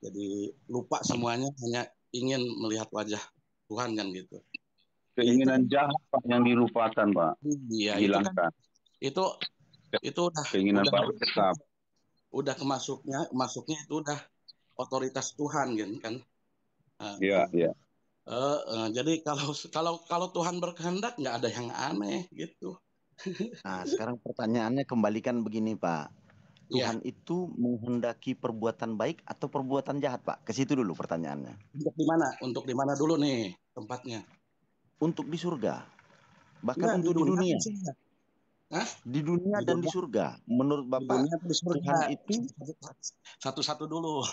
Jadi lupa semuanya hanya ingin melihat wajah Tuhan kan gitu. Ya itu Keinginan kan jahat Pak yang dilupakan Pak. iya itu kan Dihilangkan. itu itu udah Keinginan udah Pak tetap. udah masuknya itu udah otoritas Tuhan kan. Nah, Iya, iya. jadi kalau kalau kalau Tuhan berkehendak nggak ada yang aneh gitu. Nah, sekarang pertanyaannya kembalikan begini, Pak. Ya, Tuhan itu menghendaki perbuatan baik atau perbuatan jahat, Pak? Ke situ dulu pertanyaannya. untuk di mana? Untuk di mana dulu nih tempatnya? Untuk di surga, bahkan Enggak di untuk di dunia dunia. di surga. Hah? Di dunia Di dan di dunia surga. Menurut di Bapak, dunia atau di surga? Tuhan itu Satu-satu dulu.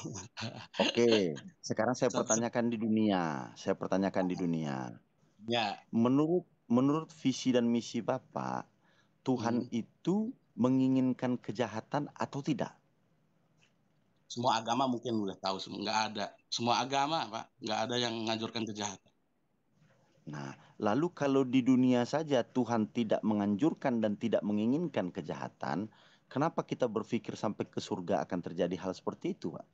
oke. Sekarang saya Satu, pertanyakan di dunia. Saya pertanyakan di dunia. ya, Menurut menurut visi dan misi Bapak, Tuhan hmm. itu menginginkan kejahatan atau tidak? Semua agama mungkin udah tahu semua. Nggak ada. Semua agama, Pak, nggak ada yang ngajurkan kejahatan. Nah, lalu kalau di dunia saja Tuhan tidak menganjurkan dan tidak menginginkan kejahatan, kenapa kita berpikir sampai ke surga akan terjadi hal seperti itu, Pak?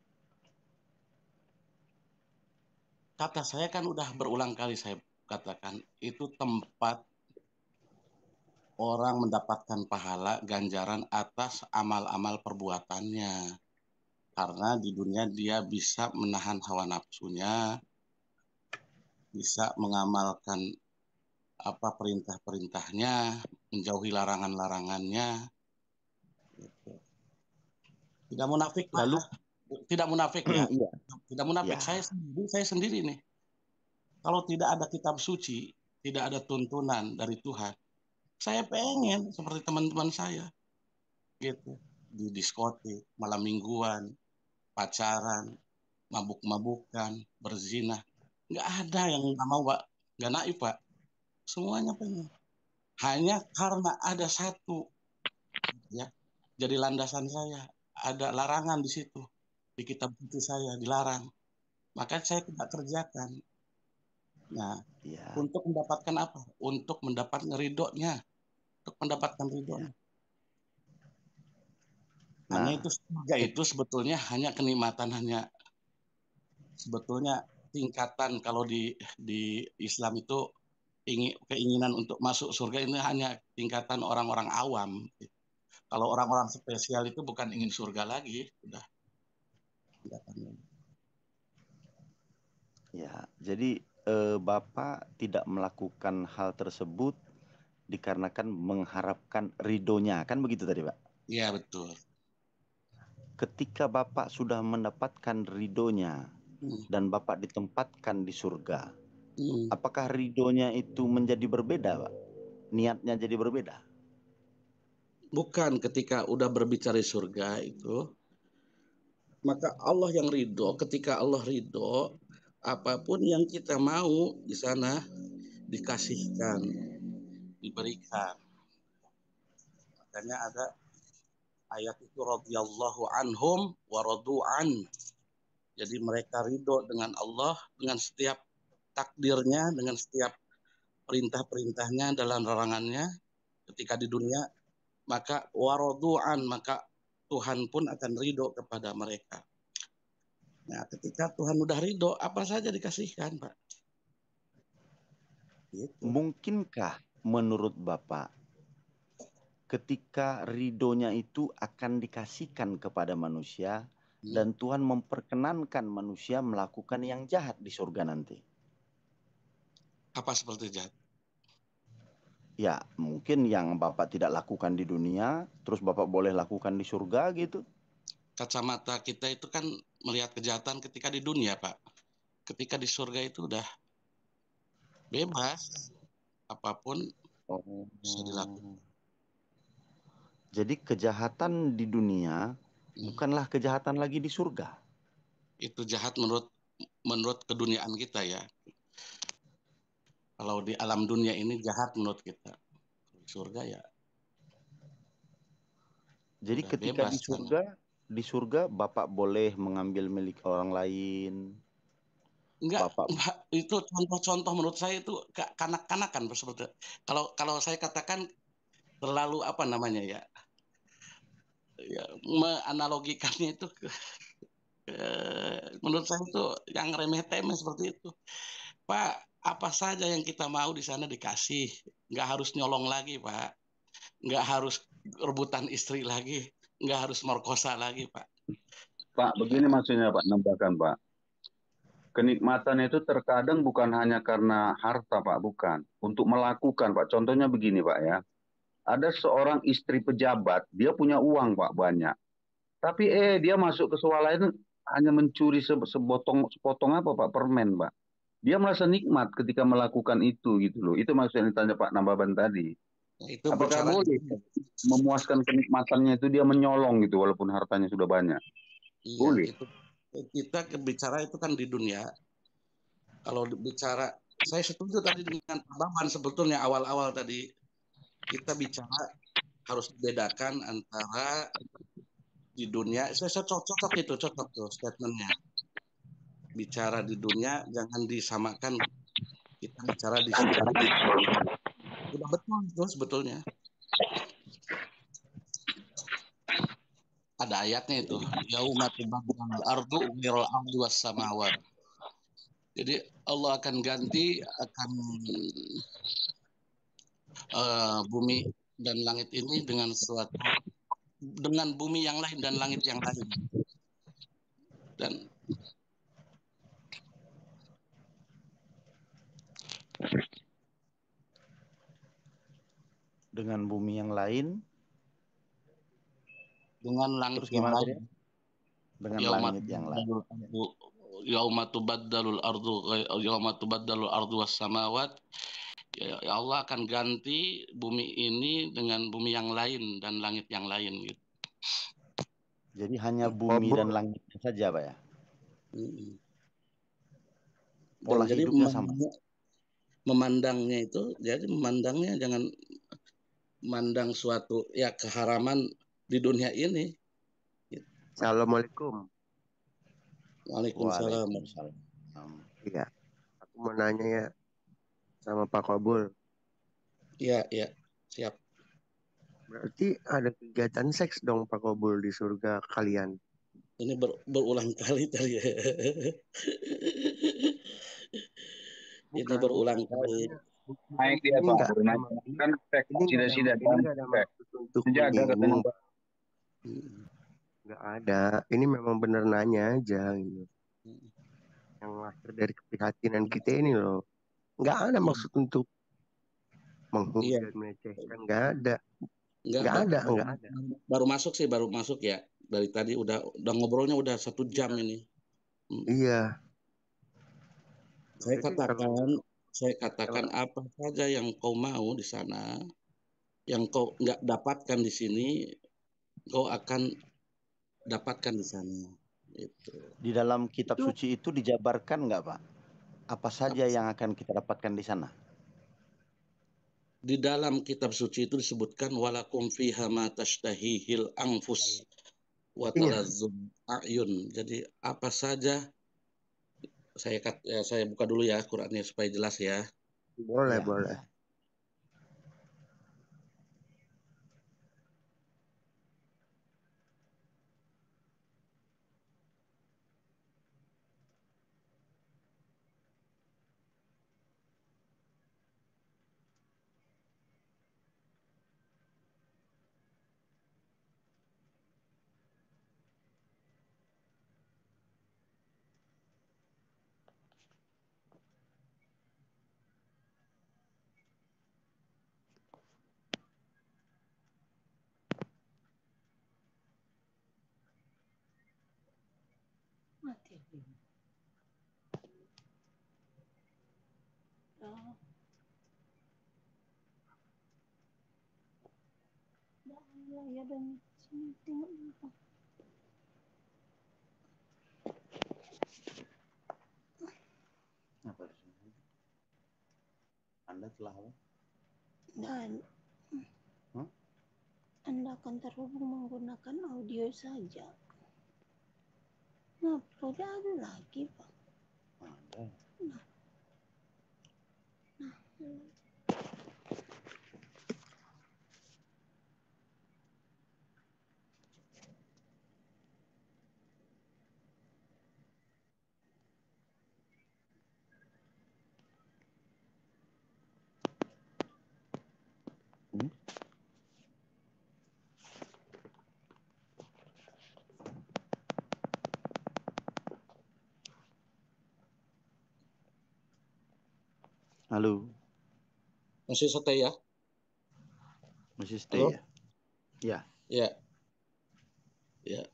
Kata saya kan udah berulang kali saya katakan, itu tempat orang mendapatkan pahala ganjaran atas amal-amal perbuatannya. Karena di dunia dia bisa menahan hawa nafsunya, bisa mengamalkan apa perintah-perintahnya, menjauhi larangan-larangannya. Gitu. Tidak munafik Pak, Lalu tidak munafik ya, iya, tidak munafik. ya, Saya sendiri nih, kalau tidak ada kitab suci, tidak ada tuntunan dari Tuhan, saya pengen seperti teman-teman saya, gitu, di diskotik, malam mingguan, pacaran, mabuk-mabukan, berzina. Nggak ada yang nggak mau Pak, nggak naif Pak. Semuanya pengen. Hanya karena ada satu, ya, jadi landasan saya. Ada larangan di situ. Di kitab suci saya dilarang. Maka saya tidak kerjakan. Nah, ya, untuk mendapatkan apa? Untuk mendapatkan ridhonya. Untuk mendapatkan ya. ridhonya. Hanya itu Nah, surga itu sebetulnya hanya kenikmatan, hanya sebetulnya tingkatan kalau di Islam itu keinginan untuk masuk surga ini hanya tingkatan orang-orang awam. Kalau orang-orang spesial itu bukan ingin surga lagi, sudah tingkatannya. ya, jadi Bapak tidak melakukan hal tersebut dikarenakan mengharapkan ridhonya, kan begitu tadi, Pak? Iya betul. Ketika Bapak sudah mendapatkan ridhonya Hmm. dan Bapak ditempatkan di surga, Hmm. apakah ridhonya itu menjadi berbeda, Pak? Niatnya jadi berbeda? Bukan, ketika udah berbicara surga itu, maka Allah yang ridho. Ketika Allah ridho, apapun yang kita mau di sana dikasihkan, diberikan. Makanya ada ayat itu radhiyallahu anhum wa radu'an. Jadi mereka ridho dengan Allah, dengan setiap takdirnya, dengan setiap perintah-perintahnya dalam larangannya ketika di dunia, maka waradu'an, maka Tuhan pun akan ridho kepada mereka. Nah, ketika Tuhan udah ridho, apa saja dikasihkan, Pak. Gitu. Mungkinkah menurut Bapak ketika ridhonya itu akan dikasihkan kepada manusia dan Tuhan memperkenankan manusia melakukan yang jahat di surga nanti? Apa seperti jahat? Ya, mungkin yang Bapak tidak lakukan di dunia, terus Bapak boleh lakukan di surga gitu. Kacamata kita itu kan melihat kejahatan ketika di dunia, Pak. Ketika di surga itu udah bebas, apapun Oh. bisa dilakukan. Jadi kejahatan di dunia Hmm. bukanlah kejahatan lagi di surga. Itu jahat menurut keduniaan kita ya. Kalau di alam dunia ini jahat menurut kita. Di surga ya Jadi udah ketika bebas sana. di surga Bapak boleh mengambil milik orang lain. Enggak, Bapak, enggak, itu contoh-contoh menurut saya itu kanak-kanakan seperti kalau kalau saya katakan terlalu apa namanya ya, ya menganalogikannya itu menurut saya itu yang remeh-temeh seperti itu. Pak, apa saja yang kita mau di sana dikasih, nggak harus nyolong lagi, Pak, nggak harus rebutan istri lagi, nggak harus merkosa lagi, Pak. Pak, begini maksudnya Pak, nambahkan Pak. Kenikmatan itu terkadang bukan hanya karena harta Pak, bukan. Untuk melakukan Pak, contohnya begini Pak ya. Ada seorang istri pejabat, dia punya uang Pak banyak. Tapi dia masuk ke swalayan hanya mencuri sepotong apa Pak, permen Pak. Dia merasa nikmat ketika melakukan itu gitu loh. Itu maksudnya ditanya Pak Nambaban tadi. Nah, itu Apakah bicara boleh memuaskan kenikmatannya itu dia menyolong gitu walaupun hartanya sudah banyak? iya, Boleh. itu kita bicara itu kan di dunia. Kalau bicara, saya setuju tadi dengan Pak Baban sebetulnya awal-awal tadi kita bicara harus dibedakan antara di dunia. Saya cocok itu cocok tuh statementnya. Bicara di dunia jangan disamakan kita bicara di surga. Udah betul itu sebetulnya. Ada ayatnya itu. Yauma tubaddalul ardu ghairal ardi was samawat. Jadi Allah akan ganti, akan bumi dan langit ini dengan suatu, dengan bumi yang lain dan langit yang lain. Dan dengan bumi yang lain. Dengan langit Terus yang gimana tadi? lain. Dengan Yauma langit yang lain. yauma tubaddalul ardu was samawat. Ya Allah akan ganti bumi ini dengan bumi yang lain dan langit yang lain gitu. Jadi hanya bumi dan langitnya saja, Pak ya? Pola Dan jadi hidupnya sama. memandangnya itu, jadi memandangnya jangan memandang suatu ya keharaman di dunia ini. Assalamualaikum. Waalaikumsalam. Iya, aku mau nanya ya sama Pak Kobul. Iya, iya, siap. Berarti ada kegiatan seks dong Pak Kobul di surga kalian. Ini berulang kali tadi. Ini berulang kali. Naik dia Ini Pak, enggak baru naik. Kan sida-sida ini enggak ada maksud untuk menjaga menyinggung. Hmm. Enggak ada. Ini memang bener nanya aja gitu. Yang lahir dari keprihatinan kita ini loh. Enggak ada maksud untuk menghujat, melecehkan, enggak ada. Enggak ada. Baru masuk sih, baru masuk ya. Dari tadi udah ngobrolnya udah 1 jam ini. Iya. Saya katakan apa saja yang kau mau di sana, yang kau nggak dapatkan di sini, kau akan dapatkan di sana. Itu. Di dalam kitab suci itu dijabarkan nggak, Pak? Apa saja yang akan kita dapatkan di sana? Di dalam kitab suci itu disebutkan walakum fiha ma tashtahihil anfus wa talazzum a'yun. Jadi apa saja saya buka dulu ya Qurannya supaya jelas ya. Boleh, boleh. Mati. Oh. Ya dan sini tengok apa. Apa? Anda telah apa? Dan Anda akan terhubung menggunakan audio saja. Nah, udah ada lagi, Pak. Ada. Nah. Halo. Masih stay ya? Masih stay ya? Ya. Ya. Ya.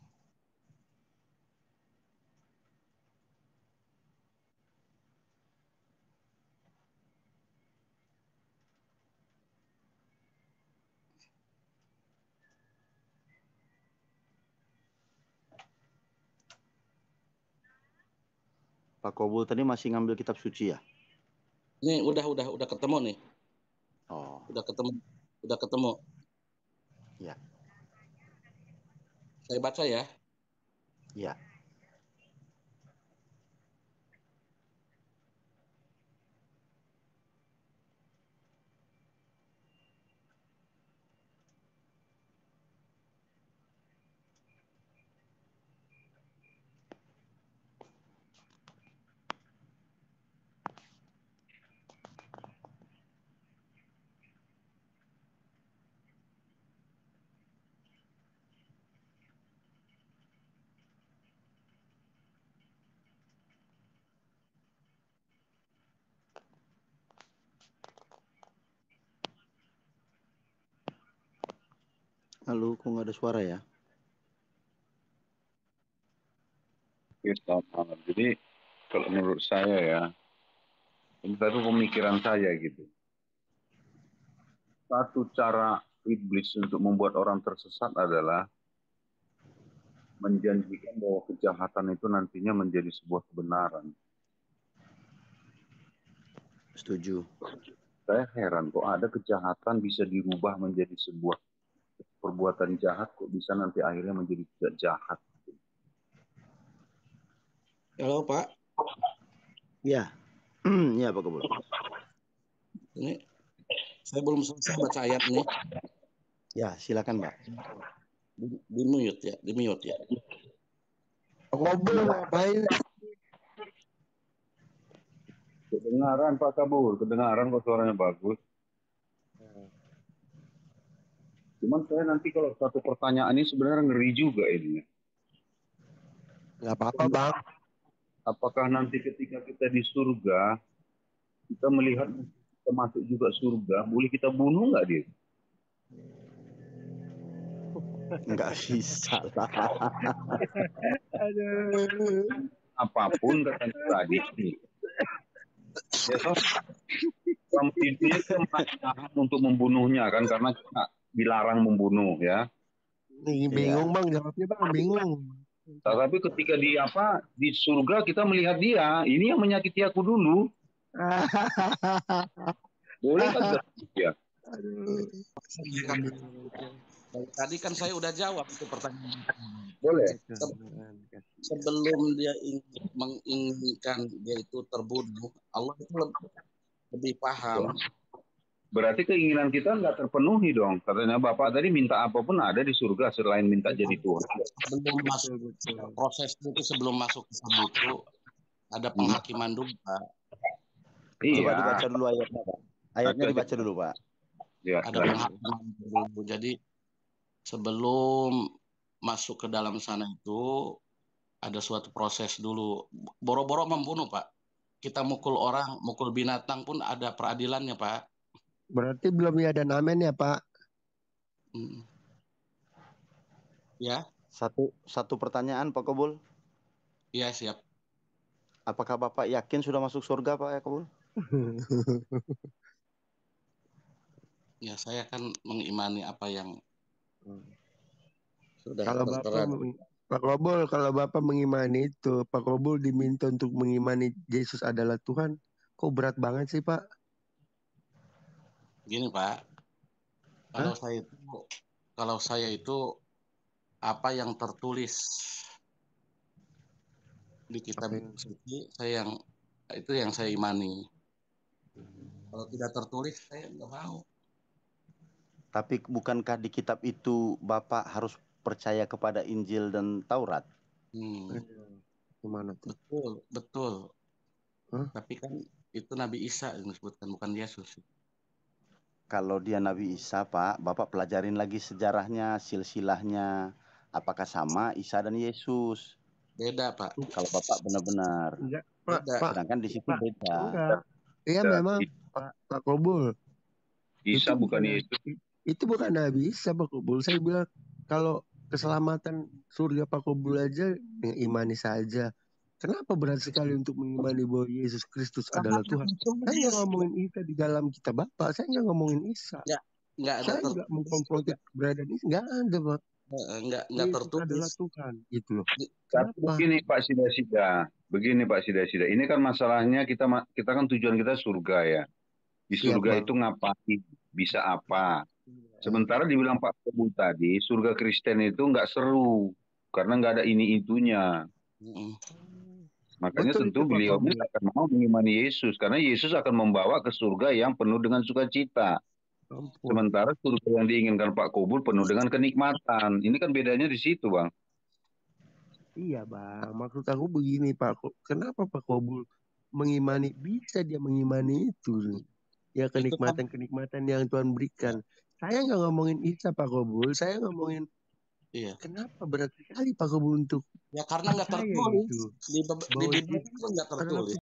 Pak Kobul tadi masih ngambil kitab suci ya? Nih udah ketemu nih. Oh. Udah ketemu. Ya. Saya baca ya. Ya. Halo, kok nggak ada suara ya? Oke, selamat malam. Jadi kalau menurut saya ya, ini satu pemikiran saya gitu. Satu cara iblis untuk membuat orang tersesat adalah menjanjikan bahwa kejahatan itu nantinya menjadi sebuah kebenaran. Setuju. Saya heran kok ada kejahatan bisa dirubah menjadi sebuah perbuatan jahat, kok bisa nanti akhirnya menjadi tidak jahat. Halo Pak, Ya, ya Pak Kebul. ini saya belum selesai baca ayat nih. Ya, silakan Pak. Di mute ya, di mute ya. Ngobrol ngapain? Kedengaran Pak Kabur, kedengaran kok suaranya bagus. Cuman saya nanti kalau satu pertanyaan ini sebenarnya ngeri juga ini. Nggak apa-apa bang. Apakah nanti ketika kita di surga, kita melihat kita masuk juga surga, boleh kita bunuh nggak dia? Nggak bisa lah. Aduh. Apapun katanya tadi nih. Ya toh, dalam hidupnya kita menahan untuk membunuhnya kan, karena kita dilarang membunuh ya. Nih bingung bang jawabnya bang bingung. Tapi ketika di surga kita melihat dia, ini yang menyakiti aku dulu, boleh kan ya? Aduh. Dari tadi kan saya udah jawab itu pertanyaan. Boleh. Sebelum dia menginginkan dia itu terbunuh, Allah itu lebih paham. Berarti keinginan kita nggak terpenuhi dong. Katanya Bapak tadi minta apapun ada di surga selain minta jadi Tuhan. Sebelum masuk proses itu, sebelum masuk ke surga itu ada penghakiman dulu Pak. Coba Iya. dibaca dulu ayatnya Pak. Ayatnya dibaca dulu Pak. Ya, Ada penghakiman dulu. Jadi sebelum masuk ke dalam sana itu ada suatu proses dulu. Boro-boro membunuh Pak. Kita mukul orang, mukul binatang pun ada peradilannya Pak. Berarti belum ada namen ya Pak? Ya, Satu pertanyaan Pak Kebul. iya siap. Apakah Bapak yakin sudah masuk surga Pak Kebul? Ya, saya kan mengimani apa yang sudah Kalau tertera. Pak Kobul, kalau Bapak mengimani itu, Pak Kobul diminta untuk mengimani Yesus adalah Tuhan. Kok berat banget sih Pak? Gini Pak, kalau saya itu apa yang tertulis di kitab suci, itu yang saya imani. Kalau tidak tertulis, saya nggak mau. Tapi bukankah di kitab itu Bapak harus percaya kepada Injil dan Taurat? Gimana tuh? Betul. Hah? Tapi kan itu Nabi Isa yang disebutkan, bukan Yesus. Kalau dia Nabi Isa, Pak, Bapak pelajarin lagi sejarahnya, silsilahnya. Apakah sama Isa dan Yesus? Beda, Pak. Kalau Bapak benar-benar. Enggak, Beda. Pak. Sedangkan di situ beda. Enggak. Iya memang Pak Kobul. Isa bukan Yesus. Itu bukan Nabi Isa Pak Kobul. Saya bilang kalau keselamatan surga Pak Kobul aja imani saja. Kenapa berat sekali untuk mengimani bahwa Yesus Kristus adalah Tuhan? Saya nggak ngomongin Isa di dalam kitab Bapak. Saya nggak ngomongin Isa. Nggak ada. Saya nggak mengkonfrontir keberadaan Isa. Nggak ada Pak. Nggak tertulis. Adalah Tuhan gitu loh. Tapi begini Pak Sida-Sida. Begini Pak Sida-Sida. Ini kan masalahnya kita kan tujuan kita surga ya. Di surga itu ngapain? Bisa apa? Sementara dibilang Pak Kebul tadi, surga Kristen itu nggak seru karena nggak ada ini itunya. Makanya Betul tentu beliau akan mau mengimani Yesus karena Yesus akan membawa ke surga yang penuh dengan sukacita. Sementara surga yang diinginkan Pak Kobul penuh dengan kenikmatan. Ini kan bedanya di situ, Bang. Iya, Bang. Maksud aku begini, Pak. Kenapa Pak Kobul mengimani? Bisa dia mengimani itu. Ya kenikmatan-kenikmatan yang Tuhan berikan. Saya nggak ngomongin Isa Pak Kobul. Saya ngomongin kenapa berat sekali Pak Kobul untuk ya karena nggak tertulis gitu. di Biblia itu nggak tertulis.